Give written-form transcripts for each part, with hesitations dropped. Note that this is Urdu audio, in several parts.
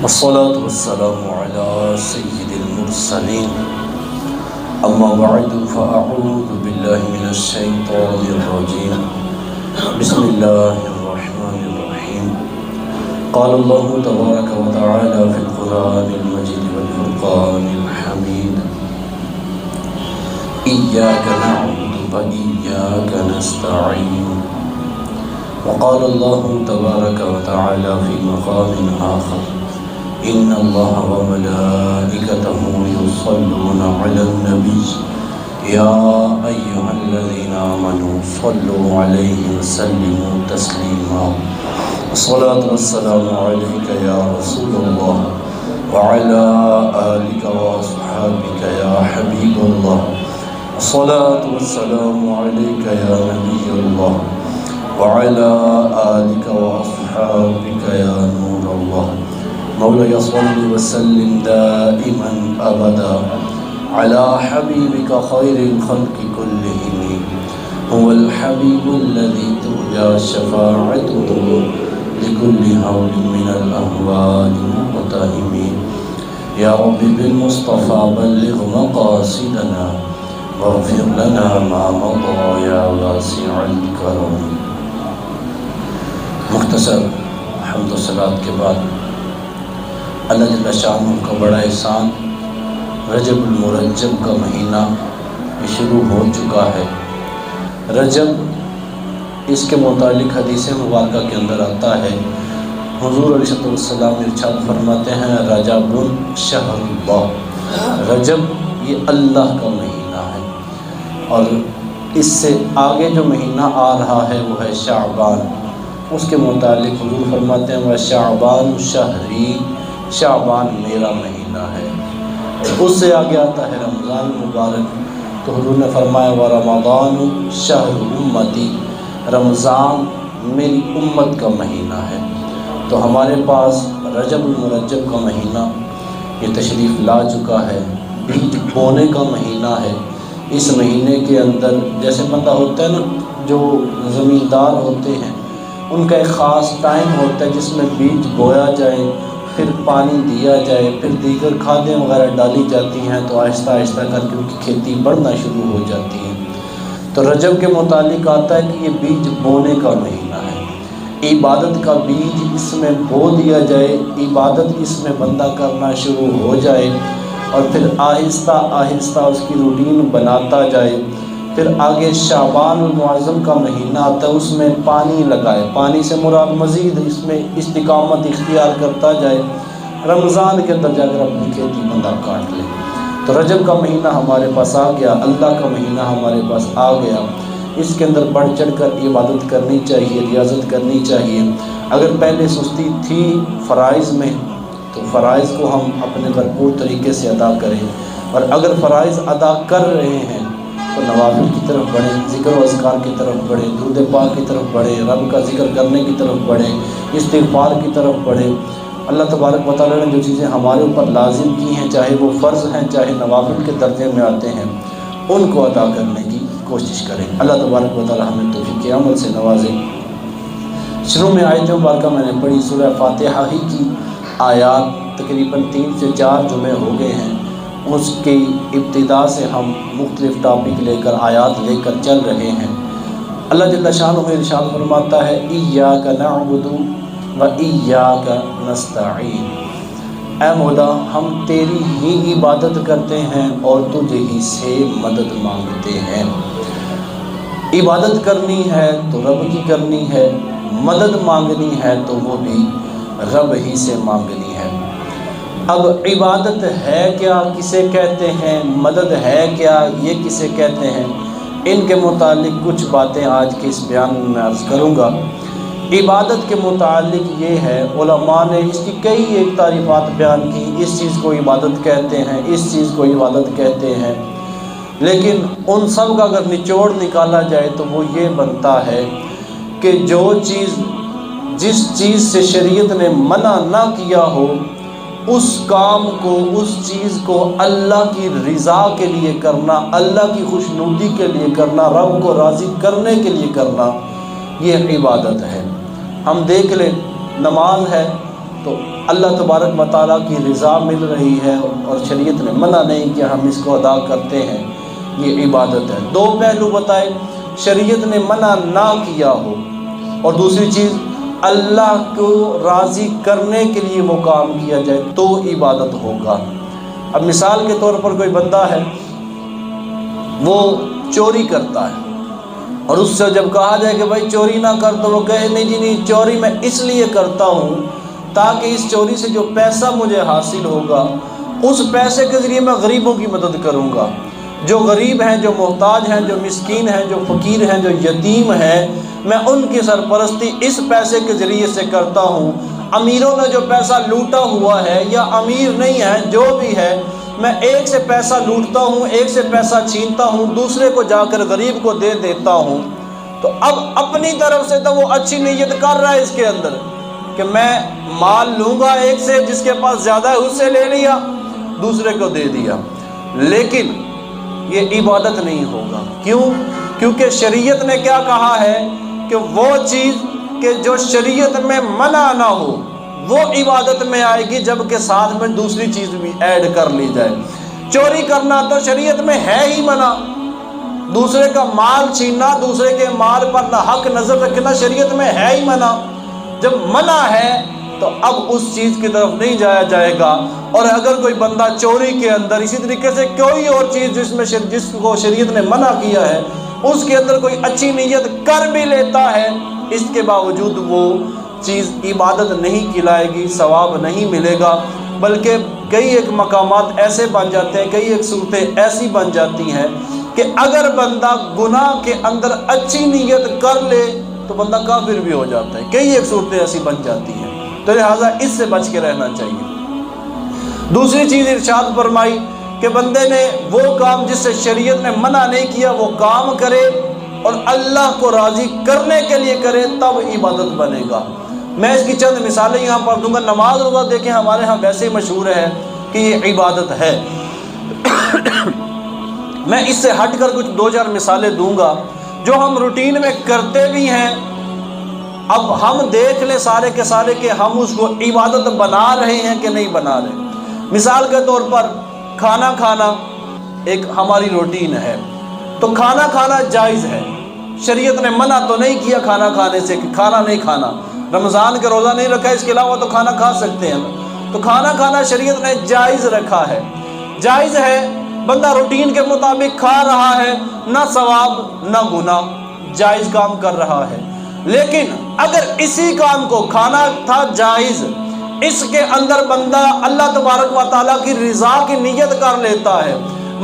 والصلاة والسلام على سيد المرسلين أما بعد فأعوذ بالله من الشيطان الرجيم بسم الله الرحمن الرحيم قال الله تبارك وتعالى في القرآن المجيد والفرقان الحميد إياك نعبد وإياك نستعين وقال الله تبارك وتعالى في مقام آخر إن الله وملائكته يصلون على النبي يا أيها الذين آمنوا صلوا عليه وسلموا تسليما الصلاة والسلام عليك يا رسول الله وعلى آلك وأصحابك يا حبيب الله الصلاة والسلام عليك يا نبي الله وعلى آلك وأصحابك يا نور الله مولاي صل وسلم دائما أبدا على حبيبك خير الخلق كلهم هو الحبيب الذي ترجى شفاعته لكل هول من الأهوال مقتهم يا رب بالمصطفى بلغ مقاصدنا واغفر لنا ما مضى يا واسع الكرم. مختصر حمد و صلوات کے بعد اللہ جل شانہ کا بڑا احسان، رجب المرجب کا مہینہ یہ شروع ہو چکا ہے۔ رجب اس کے متعلق حدیث مبارکہ کے اندر آتا ہے، حضور علیہ السلام ارشاد فرماتے ہیں رجب شہر اللہ، رجب یہ اللہ کا مہینہ ہے، اور اس سے آگے جو مہینہ آ رہا ہے وہ ہے شعبان۔ اس کے متعلق حضور فرماتے ہیں شعبان شہری، شعبان میرا مہینہ ہے۔ اس سے آگے آتا ہے رمضان مبارک، تو حضور نے فرمایا ورمضان شہر امتی، رمضان میری امت کا مہینہ ہے۔ تو ہمارے پاس رجب المرجب کا مہینہ یہ تشریف لا چکا ہے، بیج بونے کا مہینہ ہے۔ اس مہینے کے اندر جیسے بندہ ہوتا ہے نا، جو زمیندار ہوتے ہیں ان کا ایک خاص ٹائم ہوتا ہے جس میں بیج بویا جائے، پھر پانی دیا جائے، پھر دیگر کھادیں وغیرہ ڈالی جاتی ہیں، تو آہستہ آہستہ کر کے ان کی کھیتی بڑھنا شروع ہو جاتی ہے۔ تو رجب کے متعلق آتا ہے کہ یہ بیج بونے کا مہینہ ہے، عبادت کا بیج اس میں بو دیا جائے، عبادت اس میں بندہ کرنا شروع ہو جائے، اور پھر آہستہ آہستہ اس کی روٹین بناتا جائے۔ پھر آگے شعبان المعظم کا مہینہ آتا ہے، اس میں پانی لگائے، پانی سے مراد مزید اس میں استقامت اختیار کرتا جائے، رمضان کے اندر جا کر اپنی کھیتی بندہ کاٹ لے۔ تو رجب کا مہینہ ہمارے پاس آ گیا، اللہ کا مہینہ ہمارے پاس آ گیا، اس کے اندر بڑھ چڑھ کر عبادت کرنی چاہیے، ریاضت کرنی چاہیے۔ اگر پہلے سستی تھی فرائض میں تو فرائض کو ہم اپنے بھرپور طریقے سے ادا کریں، اور اگر فرائض ادا کر رہے ہیں تو نوافل کی طرف بڑھیں، ذکر و اذکار کی طرف بڑھیں، درود پاک کی طرف بڑھیں، رب کا ذکر کرنے کی طرف بڑھیں، استغفار کی طرف بڑھیں۔ اللہ تبارک و تعالیٰ نے جو چیزیں ہمارے اوپر لازم کی ہیں، چاہے وہ فرض ہیں چاہے نوافل کے درجے میں آتے ہیں، ان کو ادا کرنے کی کوشش کریں۔ اللہ تبارک و تعالیٰ ہمیں توفیق عمل سے نوازے۔ شروع میں آیت مبارکہ میں نے پڑھی، سورہ فاتحہ ہی کی آیات تقریباً 3 سے 4 جمعے ہو گئے ہیں، اس کی ابتدا سے ہم مختلف ٹاپک لے کر آیات لے کر چل رہے ہیں۔ اللہ جل شانہ ارشاد فرماتا ہے ایاک نعبد و ایاک نستعین، اے مولا ہم تیری ہی عبادت کرتے ہیں اور تجھ ہی سے مدد مانگتے ہیں۔ عبادت کرنی ہے تو رب کی کرنی ہے، مدد مانگنی ہے تو وہ بھی رب ہی سے مانگنی ہے۔ اب عبادت ہے کیا، کسے کہتے ہیں، مدد ہے کیا، یہ کسے کہتے ہیں، ان کے متعلق کچھ باتیں آج کے اس بیان میں عرض کروں گا۔ عبادت کے متعلق یہ ہے، علماء نے اس کی کئی ایک تعریفات بیان کی، اس چیز کو عبادت کہتے ہیں، اس چیز کو عبادت کہتے ہیں، لیکن ان سب کا اگر نچوڑ نکالا جائے تو وہ یہ بنتا ہے کہ جو چیز جس چیز سے شریعت نے منع نہ کیا ہو، اس کام کو، اس چیز کو اللہ کی رضا کے لیے کرنا، اللہ کی خوشنودی کے لیے کرنا، رب کو راضی کرنے کے لیے کرنا، یہ عبادت ہے۔ ہم دیکھ لیں، نماز ہے، تو اللہ تبارک و تعالیٰ کی رضا مل رہی ہے، اور شریعت نے منع نہیں کہ ہم اس کو ادا کرتے ہیں، یہ عبادت ہے۔ دو پہلو بتائے، شریعت نے منع نہ کیا ہو، اور دوسری چیز اللہ کو راضی کرنے کے لیے وہ کام کیا جائے تو عبادت ہوگا۔ اب مثال کے طور پر کوئی بندہ ہے، وہ چوری کرتا ہے، اور اس سے جب کہا جائے کہ بھائی چوری نہ کر، تو وہ کہے نہیں جی نہیں، چوری میں اس لیے کرتا ہوں تاکہ اس چوری سے جو پیسہ مجھے حاصل ہوگا اس پیسے کے ذریعے میں غریبوں کی مدد کروں گا، جو غریب ہیں، جو محتاج ہیں، جو مسکین ہیں، جو فقیر ہیں، جو یتیم ہیں، میں ان کی سرپرستی اس پیسے کے ذریعے سے کرتا ہوں۔ امیروں نے جو پیسہ لوٹا ہوا ہے، یا امیر نہیں ہے جو بھی ہے، میں ایک سے پیسہ لوٹتا ہوں، ایک سے پیسہ چھینتا ہوں، دوسرے کو جا کر غریب کو دے دیتا ہوں، تو اب اپنی طرف سے تو وہ اچھی نیت کر رہا ہے اس کے اندر کہ میں مال لوں گا ایک سے، جس کے پاس زیادہ ہے اس سے لے لیا، دوسرے کو دے دیا، لیکن یہ عبادت نہیں ہوگا۔ کیوں؟ کیونکہ شریعت نے کیا کہا ہے کہ وہ چیز کہ جو شریعت میں منع نہ ہو وہ عبادت میں آئے گی، جبکہ ساتھ میں دوسری چیز بھی ایڈ کر لی جائے۔ چوری کرنا تو شریعت میں ہے ہی منع، دوسرے کا مال چھیننا، دوسرے کے مال پر ناحق نظر رکھنا شریعت میں ہے ہی منع۔ جب منع ہے تو اب اس چیز کی طرف نہیں جایا جائے گا۔ اور اگر کوئی بندہ چوری کے اندر اسی طریقے سے کوئی اور چیز جس کو شریعت نے منع کیا ہے اس کے اندر کوئی اچھی نیت کر بھی لیتا ہے، اس کے باوجود وہ چیز عبادت نہیں کہلائے گی، ثواب نہیں ملے گا، بلکہ کئی ایک مقامات ایسے بن جاتے ہیں، کئی ایک صورتیں ایسی بن جاتی ہیں کہ اگر بندہ گناہ کے اندر اچھی نیت کر لے تو بندہ کافر بھی ہو جاتا ہے، کئی ایک صورتیں ایسی بن جاتی ہیں، تو لہٰذا اس سے بچ کے رہنا چاہیے۔ دوسری چیز ارشاد فرمائی کہ بندے نے وہ کام جس سے شریعت نے منع نہیں کیا وہ کام کرے اور اللہ کو راضی کرنے کے لیے کرے، تب عبادت بنے گا۔ میں اس کی چند مثالیں یہاں پر دوں گا۔ نماز روزہ دیکھیں ہمارے ہاں ویسے ہی مشہور ہے کہ یہ عبادت ہے، میں اس سے ہٹ کر کچھ دو چار مثالیں دوں گا جو ہم روٹین میں کرتے بھی ہیں۔ اب ہم دیکھ لیں سارے کے سارے کہ ہم اس کو عبادت بنا رہے ہیں کہ نہیں بنا رہے۔ مثال کے طور پر کھانا کھانا ایک ہماری روٹین ہے، تو کھانا کھانا جائز ہے، شریعت نے منع تو نہیں کیا کھانا کھانے سے کہ کھانا نہیں کھانا، رمضان کے روزہ نہیں رکھا، اس کے علاوہ تو کھانا کھا سکتے ہیں، تو کھانا کھانا شریعت نے جائز رکھا ہے، جائز ہے، بندہ روٹین کے مطابق کھا رہا ہے، نہ ثواب نہ گناہ، جائز کام کر رہا ہے۔ لیکن اگر اسی کام کو کھانا تھا جائز، اس کے اندر بندہ اللہ تبارک و تعالیٰ کی رضا کی نیت کر لیتا ہے،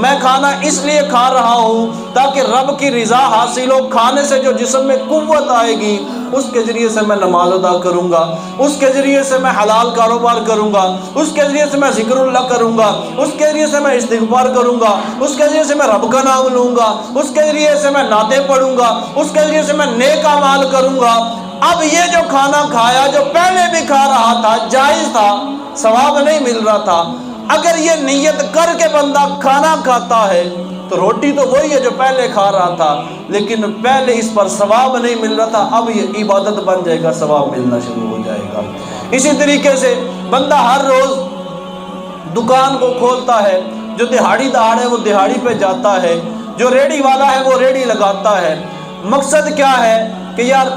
میں کھانا اس لیے کھا رہا ہوں تاکہ رب کی رضا حاصل ہو، کھانے سے جو جسم میں قوت آئے گی اس کے ذریعے سے میں نماز ادا کروں گا، اس کے ذریعے سے میں حلال کاروبار کروں گا، اس کے ذریعے سے میں ذکر اللہ کروں گا، اس کے ذریعے سے میں استغفار کروں گا، اس کے ذریعے سے میں رب کا نام لوں گا، اس کے ذریعے سے میں نعتیں پڑھوں گا، اس کے ذریعے سے میں نیک اعمال کروں گا۔ اب یہ جو کھانا کھایا جو پہلے بھی کھا رہا تھا جائز تھا، ثواب نہیں مل رہا تھا، اگر یہ نیت کر کے بندہ کھانا کھاتا ہے تو روٹی تو وہی ہے جو پہلے کھا رہا تھا، لیکن پہلے اس پر ثواب نہیں مل رہا تھا، اب یہ عبادت بن جائے گا، ثواب ملنا شروع ہو جائے گا۔ اسی طریقے سے بندہ ہر روز دکان کو کھولتا ہے، جو دہاڑی دار ہے وہ دہاڑی پہ جاتا ہے، جو ریڑھی والا ہے وہ ریڑھی لگاتا ہے، مقصد کیا ہے کہ یار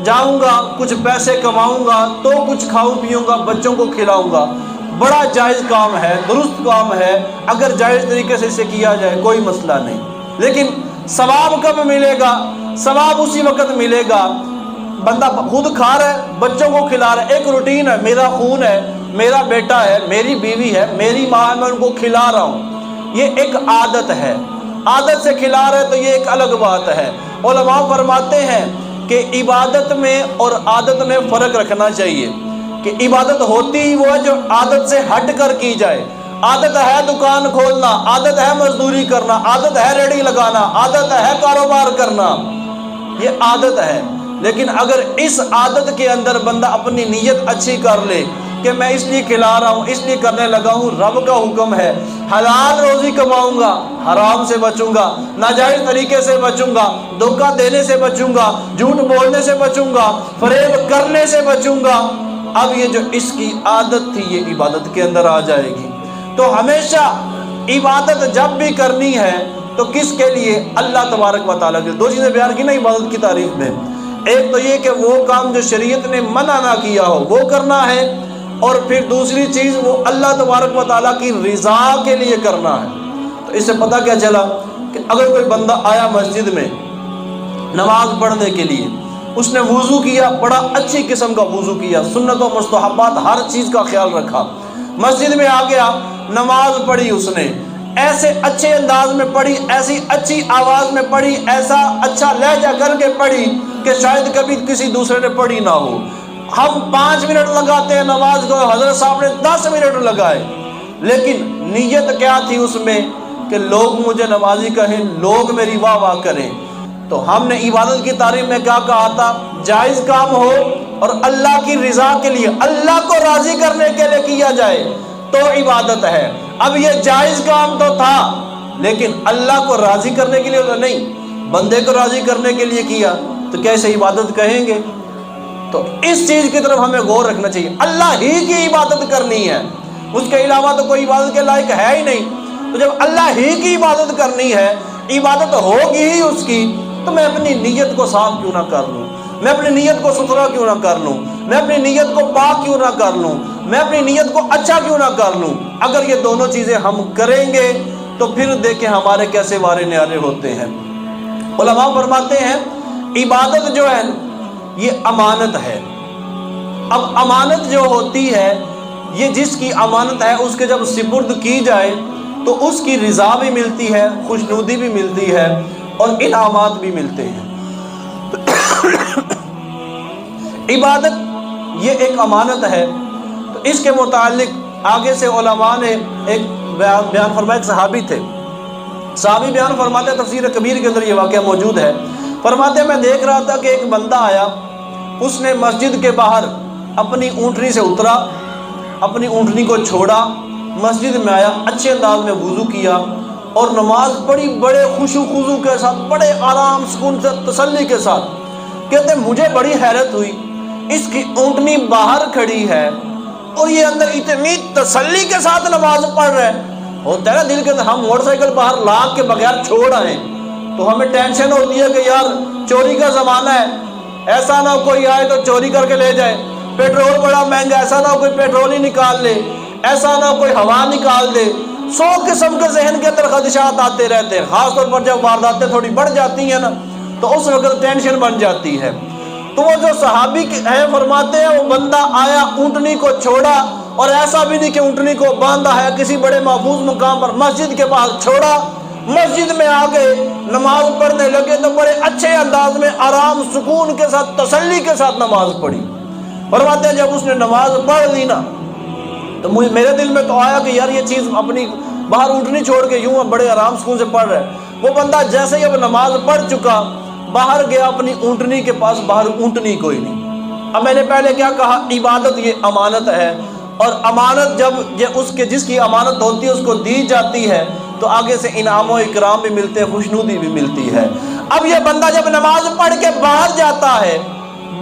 جاؤں گا کچھ پیسے کماؤں گا تو کچھ کھاؤں پیوں گا، بچوں کو کھلاؤں گا، بڑا جائز کام ہے، درست کام ہے، اگر جائز طریقے سے اسے کیا جائے کوئی مسئلہ نہیں، لیکن ثواب کب ملے گا؟ ثواب اسی وقت ملے گا بندہ خود کھا رہا ہے، بچوں کو کھلا رہا ہے، ایک روٹین ہے، میرا خون ہے، میرا بیٹا ہے، میری بیوی ہے، میری ماں ہے، میں ان کو کھلا رہا ہوں، یہ ایک عادت ہے، عادت سے کھلا رہے تو یہ ایک الگ بات ہے۔ علماء فرماتے ہیں کہ عبادت میں اور عادت میں فرق رکھنا چاہیے، کہ عبادت ہوتی ہی وہ ہے جو عادت سے ہٹ کر کی جائے، عادت ہے دکان کھولنا، عادت ہے مزدوری کرنا، عادت ہے ریڑھی لگانا، عادت ہے کاروبار کرنا، یہ عادت ہے، لیکن اگر اس عادت کے اندر بندہ اپنی نیت اچھی کر لے کہ میں اس لیے کھلا رہا ہوں، اس لیے کرنے لگا ہوں، رب کا حکم ہے حلال روزی کماؤں گا، حرام سے بچوں گا، ناجائز طریقے سے بچوں گا، دھوکہ دینے سے بچوں گا، جھوٹ بولنے سے بچوں گا، فریب کرنے سے بچوں گا، اب یہ جو اس کی عادت تھی یہ عبادت کے اندر آ جائے گی۔ تو ہمیشہ عبادت جب بھی کرنی ہے تو کس کے لیے؟ اللہ تبارک و تعالیٰ کے لیے۔ دو چیزیں بیان کی نا عبادت کی تعریف میں، ایک تو یہ کہ وہ کام جو شریعت نے منع نہ کیا ہو وہ کرنا ہے، اور پھر دوسری چیز وہ اللہ تبارک و تعالیٰ کی رضا کے لیے کرنا ہے۔ تو اس سے پتہ کیا چلا کہ اگر کوئی بندہ آیا مسجد میں نماز پڑھنے کے لیے، اس نے وضو کیا، بڑا اچھی قسم کا وضو کیا، سنت و مستحبات ہر چیز کا خیال رکھا، مسجد میں آ گیا، نماز پڑھی، اس نے ایسے اچھے انداز میں پڑھی، ایسی اچھی آواز میں پڑھی، ایسا اچھا لہجہ کر کے پڑھی کہ شاید کبھی کسی دوسرے نے پڑھی نہ ہو۔ ہم 5 منٹ لگاتے ہیں نماز کو، حضرت صاحب نے 10 منٹ لگائے، لیکن نیت کیا تھی اس میں کہ لوگ مجھے نمازی کہیں، لوگ میری واہ واہ کریں۔ تو ہم نے عبادت کی تعریف میں کیا کہا تھا؟ جائز کام ہو اور اللہ کی رضا کے لیے، اللہ کو راضی کرنے کے لیے کیا جائے تو عبادت ہے۔ اب یہ جائز کام تو تھا لیکن اللہ کو راضی کرنے کے لیے تو نہیں، بندے کو راضی کرنے کے لیے کیا تو کیسے عبادت کہیں گے؟ تو اس چیز کی طرف ہمیں غور رکھنا چاہیے، اللہ ہی کی عبادت کرنی ہے، اس کے علاوہ تو کوئی عبادت کے لائق ہے ہی نہیں۔ تو جب اللہ ہی کی عبادت کرنی ہے، عبادت ہوگی ہی اس کی، تو میں اپنی نیت کو صاف کیوں نہ کر لوں، میں اپنی نیت کو ستھرا کیوں نہ کر لوں، میں اپنی نیت کو پاک کیوں نہ کر لوں، میں اپنی نیت کو اچھا کیوں نہ کر لوں۔ اگر یہ دونوں چیزیں ہم کریں گے تو پھر دیکھیں ہمارے کیسے وارے نیارے ہوتے ہیں۔ علماء فرماتے ہیں عبادت جو ہے یہ امانت ہے۔ اب امانت جو ہوتی ہے یہ جس کی امانت ہے اس کے جب سپرد کی جائے تو اس کی رضا بھی ملتی ہے، خوشنودی بھی ملتی ہے اور انعامات بھی ملتے ہیں۔ عبادت یہ ایک امانت ہے، تو اس کے متعلق آگے سے علماء نے ایک بیان فرمایا، ایک صحابی تھے، صحابی بیان فرماتے ہیں، تفسیر کبیر کے اندر یہ واقعہ موجود ہے، فرماتے ہیں میں دیکھ رہا تھا کہ ایک بندہ آیا، اس نے مسجد کے باہر اپنی اونٹنی سے اترا، اپنی اونٹنی کو چھوڑا، مسجد میں آیا، اچھے انداز میں وضو کیا اور نماز پڑھی بڑے خشوع خضوع کے ساتھ، بڑے آرام سکون سے، تسلی کے ساتھ۔ کہتے مجھے بڑی حیرت ہوئی، اس کی اونٹنی باہر کھڑی ہے اور یہ اندر اتنی تسلی کے ساتھ نماز پڑھ رہے ہیں۔ ہوتا ہے نا دل کے اندر، ہم موٹر سائیکل باہر لاگ کے بغیر چھوڑ آئیں تو ہمیں ٹینشن ہوتی ہے کہ یار چوری کا زمانہ ہے، ایسا نہ ہو کوئی آئے تو چوری کر کے لے جائے، پیٹرول بڑا مہنگا، ایسا نہ ہو کوئی پیٹرول ہی نکال لے، ایسا نہ ہو کوئی ہوا نکال دے۔ 100 قسم کے ذہن کے اندر خدشات آتے رہتے ہیں، خاص طور پر جب وارداتیں تھوڑی بڑھ جاتی ہیں نا تو اس وقت ٹینشن بن جاتی ہے۔ تو وہ جو صحابی ہیں فرماتے ہیں وہ بندہ آیا، اونٹنی کو چھوڑا، اور ایسا بھی نہیں کہ اونٹنی کو باندھا ہے، کسی بڑے محفوظ مقام پر مسجد کے باہر چھوڑا، مسجد میں آ گئے، نماز پڑھنے لگے تو بڑے اچھے انداز میں آرام سکون کے ساتھ، تسلی کے ساتھ نماز پڑھی۔ فرماتے ہیں جب اس نے نماز پڑھ لی نا تو میرے دل میں تو آیا کہ یار یہ چیز اپنی باہر اونٹنی چھوڑ کے یوں بڑے آرام سکون سے پڑھ رہا ہے۔ وہ بندہ جیسے ہی اب نماز پڑھ چکا، باہر گیا اپنی اونٹنی کے پاس، باہر اونٹنی کوئی نہیں۔ اب میں نے پہلے کیا کہا؟ عبادت یہ امانت ہے، اور امانت جب جس کی امانت ہوتی ہے اس کو دی جاتی ہے تو آگے سے انعام و اکرام بھی ملتے ہیں، خوشنودی بھی ملتی ہے۔ اب یہ بندہ جب نماز پڑھ کے باہر جاتا ہے،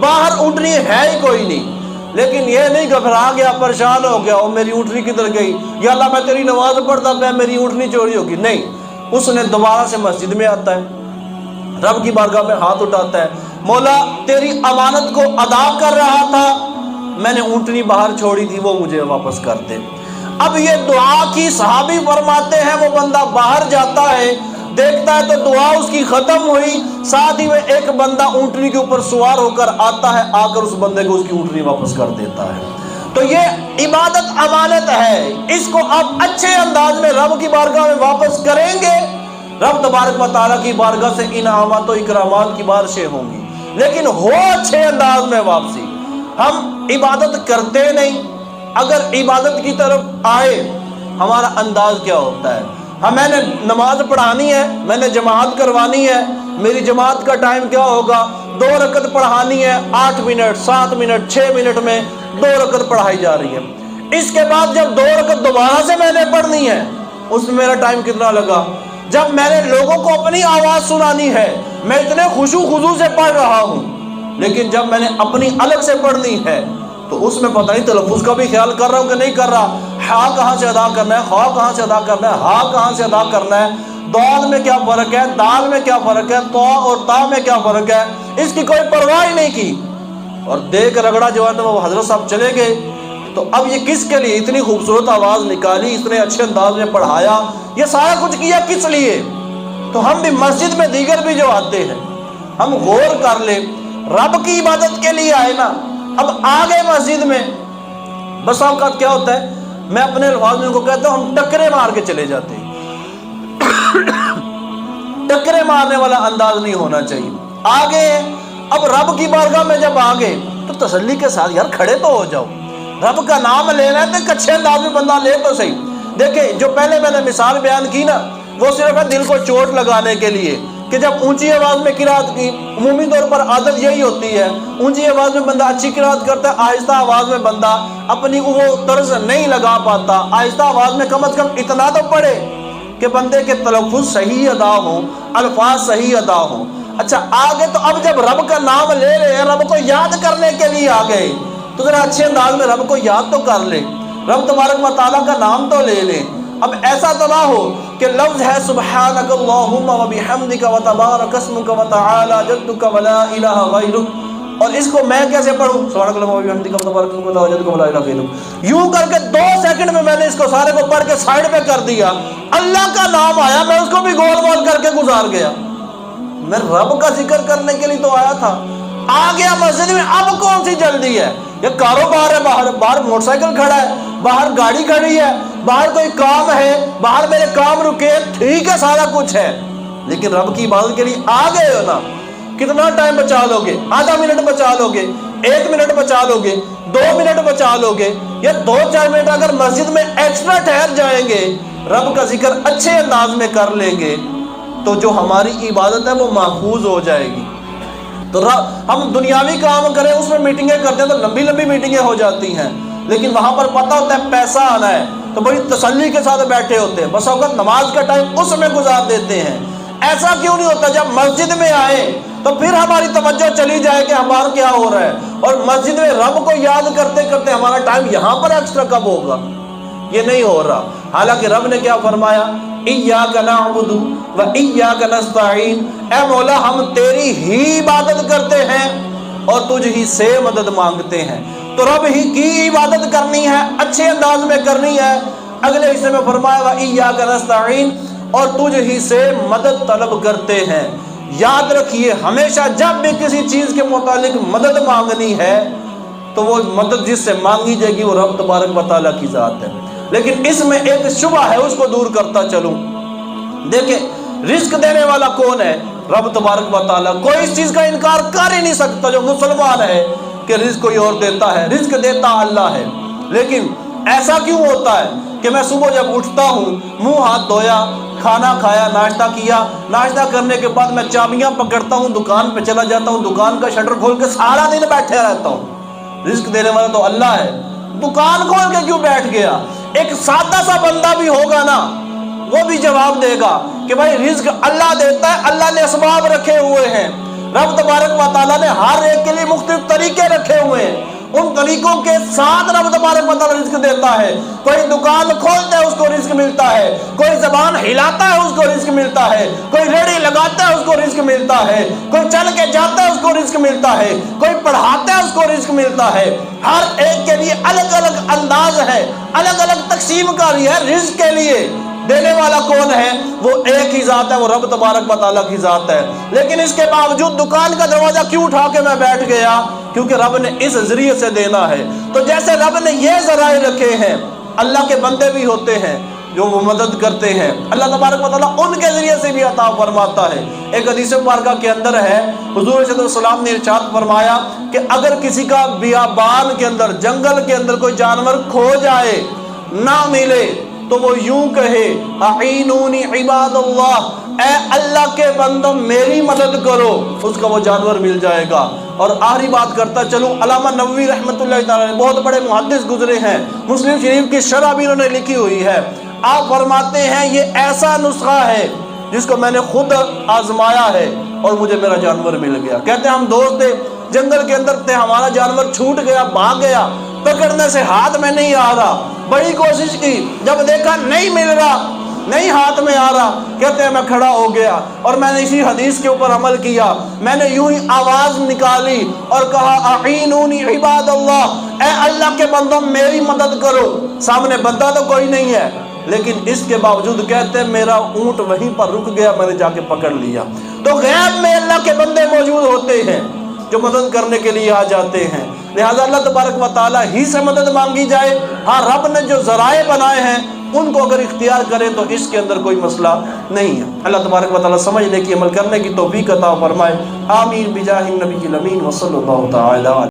باہر اونٹنی ہے ہی کوئی نہیں، لیکن یہ نہیں گھبرا گیا، پریشان ہو گیا، وہ میری اونٹنی کدھر گئی، یا اللہ میں تیری نماز پڑھتا میں میری اونٹنی چوری ہوگی، نہیں۔ اس نے دوبارہ سے مسجد میں آتا ہے، رب کی بارگاہ میں ہاتھ اٹھاتا ہے، مولا تیری امانت کو ادا کر رہا تھا، میں نے اونٹنی باہر چھوڑی تھی، وہ مجھے واپس کر دے۔ اب یہ دعا کی صحابی فرماتے ہیں وہ بندہ باہر جاتا ہے، دیکھتا ہے تو دعا اس کی ختم ہوئی، ساتھ ہی میں ایک بندہ اونٹنی کے اوپر سوار ہو کر آتا ہے، آ کر اس بندے کو اس کی اونٹنی واپس کر دیتا ہے۔ تو یہ عبادت امانت ہے، اس کو آپ اچھے انداز میں رب کی بارگاہ میں واپس کریں گے، رب تبارک و تعالیٰ کی بارگاہ سے انعامات و اکرامات کی بارشیں ہوں گی، لیکن ہو اچھے انداز میں واپسی۔ ہم عبادت کرتے نہیں، اگر عبادت کی طرف آئے ہمارا انداز کیا ہوتا ہے؟ میں نے نماز پڑھانی ہے، میں نے جماعت کروانی ہے، میری جماعت کا ٹائم کیا ہوگا؟ 2 رکعت پڑھانی ہے، 8 منٹ 7 منٹ 6 منٹ میں 2 رکعت پڑھائی جا رہی ہے۔ اس کے بعد جب 2 رکعت دوبارہ سے میں نے پڑھنی ہے، اس میں میرا ٹائم کتنا لگا؟ جب میں نے لوگوں کو اپنی آواز سنانی ہے، میں اتنے خشوع خضوع سے پڑھ رہا ہوں، لیکن جب میں نے اپنی الگ سے پڑھنی ہے تو اس میں پتہ نہیں تلفظ کا بھی خیال کر رہا ہوں کہ نہیں کر رہا، ہا کہاں سے ادا کرنا ہے، خا کہاں سے ادا کرنا ہے، ہا کہاں سے ادا کرنا ہے، دال میں کیا فرق ہے، دال میں کیا فرق ہے، تو اور تا میں کیا فرق ہے، اس کی کوئی پرواہ ہی نہیں کی۔ اور دیکھ رگڑا جو ہے وہ حضرت صاحب چلے گئے۔ تو اب یہ کس کے لیے اتنی خوبصورت آواز نکالی، اتنے اچھے انداز میں پڑھایا، یہ سارا کچھ کیا کس لیے؟ تو ہم بھی مسجد میں دیگر بھی جو آتے ہیں ہم غور کر لیں، رب کی عبادت کے لیے آئے نا، اب آگے مسجد میں بس اوقات کیا ہوتا ہے، میں اپنے الفاظ میں ان کو کہتا ہوں ہم ٹکرے مار کے چلے جاتے ہیں۔ ٹکرے مارنے والا انداز نہیں ہونا چاہیے۔ آگے اب رب کی بارگاہ میں جب آگے تو تسلی کے ساتھ یار کھڑے تو ہو جاؤ، رب کا نام لینا ہے تو ایک اچھے انداز میں بندہ لے تو صحیح۔ دیکھیں جو پہلے میں نے مثال بیان کی نا، وہ صرف ہے دل کو چوٹ لگانے کے لیے کہ جب اونچی آواز میں قرات کی، عمومی طور پر عادت یہی ہوتی ہے، اونچی آواز میں بندہ اچھی قرات کرتا ہے، آہستہ آواز میں بندہ اپنی وہ طرز نہیں لگا پاتا۔ آہستہ آواز میں کم از کم اتنا تو پڑھے کہ بندے کے تلفظ صحیح ادا ہوں، الفاظ صحیح ادا ہوں۔ اچھا آگے تو اب جب رب کا نام لے رہے ہیں، رب کو یاد کرنے کے لیے آ گئے، تو ذرا اچھے انداز میں رب کو یاد تو کر لے، رب تبارک و تعالیٰ کا نام تو لے لیں۔ اب ایسا تو نہ ہو کہ لفظ ہے سبحانک اللہم و بحمدک و تبارک اسمک و تعالی جدک و لا الہ غیرک، اور اس کو میں کیسے پڑھوں؟ سبحانک اللہم و بحمدک و تبارک اسمک و تعالی جدک و لا الہ غیرک، یوں کر کے 2 سیکنڈ میں نے اس کو سارے کو پڑھ کے سائیڈ پہ کر دیا۔ اللہ کا نام آیا، میں اس کو بھی گول مول کر کے گزار گیا۔ میں رب کا ذکر کرنے کے لیے تو آیا تھا، آ گیا مسجد میں، اب کون سی جلدی ہے؟ یہ کاروبار ہے، باہر موٹر سائیکل کھڑا ہے، باہر گاڑی کھڑی ہے، باہر کوئی کام ہے، باہر میرے کام رکے، ٹھیک ہے سارا کچھ ہے، لیکن رب کی عبادت کے لیے آ گئے ہو نا، کتنا ٹائم بچا لو گے؟ آدھا منٹ بچا لو گے، 1 منٹ بچا لو گے، 2 منٹ بچا لو گے، یا 2-4 منٹ اگر مسجد میں ایکسٹرا ٹھہر جائیں گے، رب کا ذکر اچھے انداز میں کر لیں گے، تو جو ہماری عبادت ہے وہ محفوظ ہو جائے گی۔ تو ہم دنیاوی کام کریں، اس میں میٹنگیں کرتے ہیں تو لمبی لمبی میٹنگیں ہو جاتی ہیں، لیکن وہاں پر پتہ ہوتا ہے پیسہ آنا ہے تو بڑی تسلی کے ساتھ بیٹھے ہوتے ہیں، بس اوقات نماز کا ٹائم اس میں گزار دیتے ہیں۔ ایسا کیوں نہیں ہوتا جب مسجد میں آئے تو پھر ہماری توجہ چلی جائے کہ ہمارا کیا ہو رہا ہے، اور مسجد میں رب کو یاد کرتے کرتے ہمارا ٹائم یہاں پر ایکسٹرا کب ہوگا؟ یہ نہیں ہو رہا۔ حالانکہ رب نے کیا فرمایا؟ ایاک نعبد و ایاک نستعین، اے مولا ہم تیری ہی عبادت کرتے ہیں اور تجھ ہی سے مدد مانگتے ہیں۔ تو رب ہی کی عبادت کرنی ہے، اچھے انداز میں کرنی ہے۔ اگلے حصے میں فرمایا و ایاک نستعین، اور تجھ ہی سے مدد طلب کرتے ہیں۔ یاد رکھیے ہمیشہ جب بھی کسی چیز کے متعلق مدد مانگنی ہے تو وہ مدد جس سے مانگی جائے گی وہ رب تبارک و تعالیٰ کی ذات ہے۔ لیکن اس میں ایک شبہ ہے، اس کو دور کرتا چلوں۔ دیکھیں رزق دینے والا کون ہے؟ رب تبارک و تعالیٰ۔ کوئی اس چیز کا انکار کر ہی نہیں سکتا جو مسلمان ہے کہ رزق کوئی اور دیتا ہے، رزق دیتا اللہ ہے۔ لیکن ایسا کیوں ہوتا ہے کہ میں صبح جب اٹھتا ہوں، منہ ہاتھ دھویا، کھانا کھایا، ناشتہ کیا، ناشتہ کرنے کے بعد میں چابیاں پکڑتا ہوں، دکان پہ چلا جاتا ہوں، دکان کا شٹر کھول کے سارا دن بیٹھے رہتا ہوں؟ رزق دینے والا تو اللہ ہے، دکان کھول کے کیوں بیٹھ گیا؟ ایک سادہ سا بندہ بھی ہوگا نا، وہ بھی جواب دے گا کہ بھائی رزق اللہ دیتا ہے، اللہ نے اسباب رکھے ہوئے ہیں، رب تبارک و تعالیٰ نے ہر ایک کے لیے مختلف طریقے رکھے ہوئے ہیں، ان طریقوں کے ساتھ رب تبارک و تعالیٰ رزق دیتا ہے۔ کوئی دکان کھولتا ہے اس کو رزق ملتا ہے، کوئی زبان ہلاتا ہے اس کو رزق ملتا ہے، کوئی ریڑھی لگاتا ہے اس کو رزق ملتا ہے، کوئی چل کے جاتا ہے اس کو رزق ملتا ہے، کوئی پڑھاتا ہے اس کو رزق ملتا ہے۔ ہر ایک کے لیے الگ الگ انداز ہے، الگ الگ تقسیم کاری ہے رزق کے لیے۔ دینے والا کون ہے؟ وہ ایک ہی ذات ہے، وہ رب تبارک و تعالیٰ کی ذات ہے۔ لیکن اس کے باوجود دکان کا دروازہ کیوں اٹھا کے میں بیٹھ گیا؟ کیونکہ رب نے اس ذریعے سے دینا ہے۔ تو جیسے رب نے یہ ذرائع رکھے ہیں، اللہ کے بندے بھی ہوتے ہیں جو وہ مدد کرتے ہیں، اللہ تبارک و تعالیٰ ان کے ذریعے سے بھی عطا فرماتا ہے۔ ایک حدیث مبارکہ کے اندر ہے، حضور صلی اللہ علیہ وسلم نے ارشاد فرمایا کہ اگر کسی کا بیابان کے اندر، جنگل کے اندر کوئی جانور کھو جائے، نہ ملے، تو وہ یوں کہے اعینونی عباد اللہ، اے اللہ کے بندوں میری مدد کرو، اس کا وہ جانور مل جائے گا۔ اور آخری بات کرتا چلوں، علامہ نووی رحمۃ اللہ تعالیٰ نے، بہت بڑے محدث گزرے ہیں، مسلم شریف کی شرح بھی انہوں نے لکھی ہوئی ہے۔ آپ فرماتے ہیں یہ ایسا نسخہ ہے جس کو میں نے خود آزمایا ہے اور مجھے میرا جانور مل گیا۔ کہتے ہیں ہم دوست تھے، جنگل کے اندر تھے، ہمارا جانور چھوٹ گیا، بھاگ گیا، پکڑنے سے ہاتھ میں نہیں آ رہا، بڑی کوشش کی، جب دیکھا نہیں مل رہا، نہیں ہاتھ میں آ رہا، کہتے ہیں میں کھڑا ہو گیا اور میں نے اسی حدیث کے اوپر عمل کیا، میں نے یوں ہی آواز نکالی اور کہا اعینونی عباد اللہ، اے اللہ کے بندوں میری مدد کرو۔ سامنے بندہ تو کوئی نہیں ہے، لیکن اس کے باوجود کہتے ہیں میرا اونٹ وہیں پر رک گیا، میں نے جا کے پکڑ لیا۔ تو غیب میں اللہ کے بندے موجود ہوتے ہیں جو مدد کرنے کے لیے آ جاتے ہیں، لہذا اللہ تبارک و تعالیٰ ہی سے مدد مانگی جائے۔ ہاں رب نے جو ذرائع بنائے ہیں ان کو اگر اختیار کریں تو اس کے اندر کوئی مسئلہ نہیں ہے۔ اللہ تبارک و تعالیٰ سمجھنے کی، عمل کرنے کی توفیق عطا فرمائے، آمین بجاہ النبی الامین وصلی اللہ تعالی